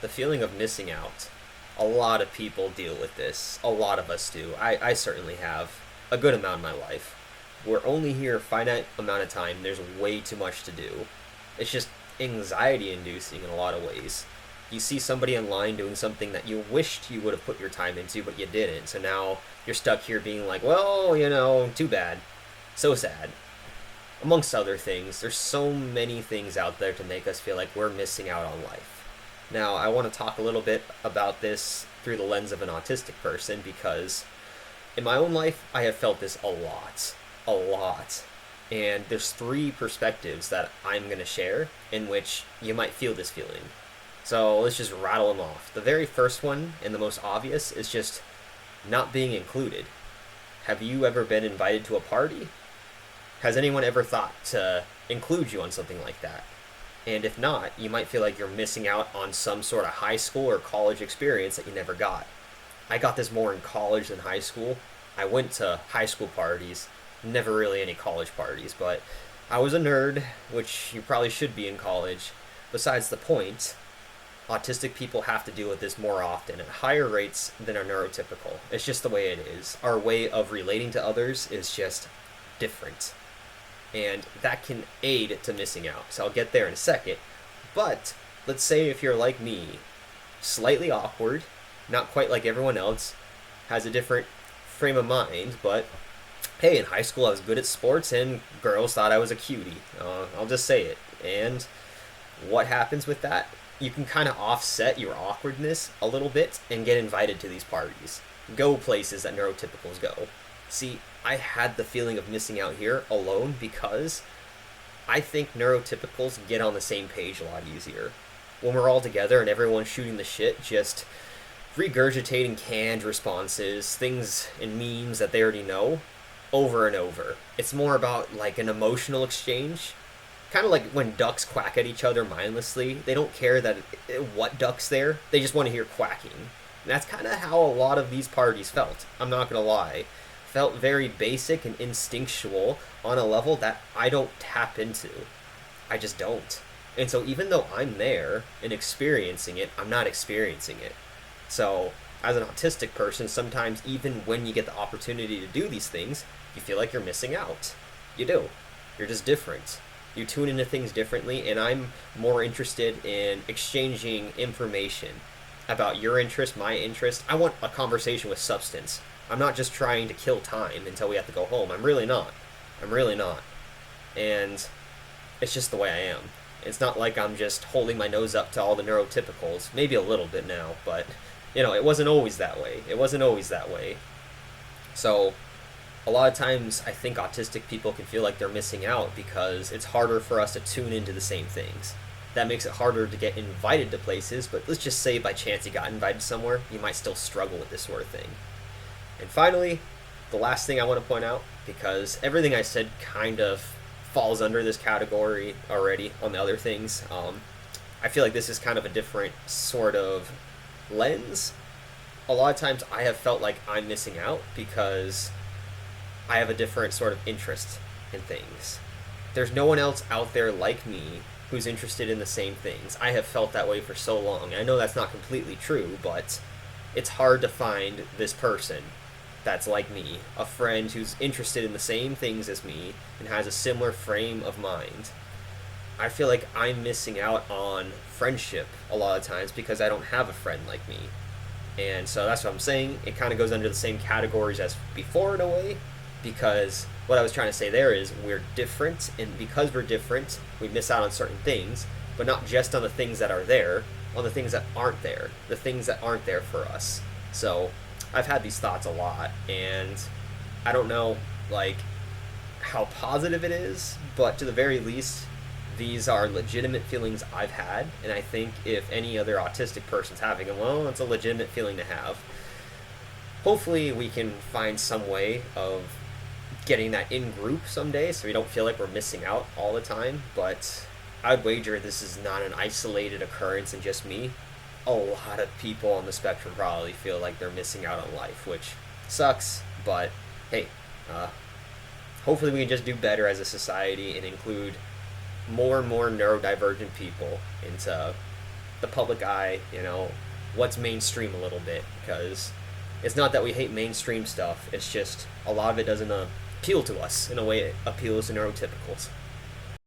the feeling of missing out. A lot of people deal with this. A lot of us do. I certainly have a good amount in my life. We're only here a finite amount of time. There's way too much to do. It's just anxiety inducing in a lot of ways. You see somebody online doing something that you wished you would have put your time into, but you didn't. So now you're stuck here being like, well, too bad. So sad. Amongst other things, there's so many things out there to make us feel like we're missing out on life. Now, I want to talk a little bit about this through the lens of an autistic person because in my own life, I have felt this a lot. A lot. And there's three perspectives that I'm going to share in which you might feel this feeling. So let's just rattle them off. The very first one, and the most obvious, is just not being included. Have you ever been invited to a party? Has anyone ever thought to include you on something like that? And if not, you might feel like you're missing out on some sort of high school or college experience that you never got. I got this more in college than high school. I went to high school parties, never really any college parties, but I was a nerd, which you probably should be in college. Besides the point, autistic people have to deal with this more often at higher rates than are neurotypical. It's just the way it is. Our way of relating to others is just different. And that can aid to missing out. So I'll get there in a second. But let's say if you're like me, slightly awkward, not quite like everyone else, has a different frame of mind, but hey, in high school I was good at sports and girls thought I was a cutie. I'll just say it. And what happens with that? You can kind of offset your awkwardness a little bit and get invited to these parties. Go places that neurotypicals go. See, I had the feeling of missing out here alone because I think neurotypicals get on the same page a lot easier. When we're all together and everyone's shooting the shit, just regurgitating canned responses, things and memes that they already know, over and over. It's more about like an emotional exchange. Kind of like when ducks quack at each other mindlessly. They don't care what duck's there. They just want to hear quacking. And that's kind of how a lot of these parties felt. I'm not going to lie. Felt very basic and instinctual on a level that I don't tap into. I just don't. And so even though I'm there and experiencing it, I'm not experiencing it. So as an autistic person, sometimes even when you get the opportunity to do these things, you feel like you're missing out. You do. You're just different. You tune into things differently, and I'm more interested in exchanging information about your interest, my interest. I want a conversation with substance. I'm not just trying to kill time until we have to go home. I'm really not. I'm really not. And it's just the way I am. It's not like I'm just holding my nose up to all the neurotypicals. Maybe a little bit now, but, it wasn't always that way. It wasn't always that way. So, a lot of times I think autistic people can feel like they're missing out because it's harder for us to tune into the same things. That makes it harder to get invited to places, but let's just say by chance you got invited somewhere, you might still struggle with this sort of thing. And finally, the last thing I want to point out, because everything I said kind of falls under this category already on the other things, I feel like this is kind of a different sort of lens. A lot of times I have felt like I'm missing out because I have a different sort of interest in things. There's no one else out there like me who's interested in the same things. I have felt that way for so long. I know that's not completely true, but it's hard to find this person that's like me, a friend who's interested in the same things as me and has a similar frame of mind. I feel like I'm missing out on friendship a lot of times because I don't have a friend like me. And so that's what I'm saying. It kind of goes under the same categories as before in a way, because what I was trying to say there is we're different, and because we're different, we miss out on certain things, but not just on the things that are there, on the things that aren't there, the things that aren't there for us. So I've had these thoughts a lot, and I don't know how positive it is, but to the very least, these are legitimate feelings I've had, and I think if any other autistic person's having them, well, it's a legitimate feeling to have. Hopefully we can find some way of getting that in group someday so we don't feel like we're missing out all the time, but I'd wager this is not an isolated occurrence in just me. A lot of people on the spectrum probably feel like they're missing out on life, which sucks, but hey, hopefully we can just do better as a society and include more and more neurodivergent people into the public eye, what's mainstream a little bit, because it's not that we hate mainstream stuff, it's just a lot of it doesn't appeal to us in a way it appeals to neurotypicals.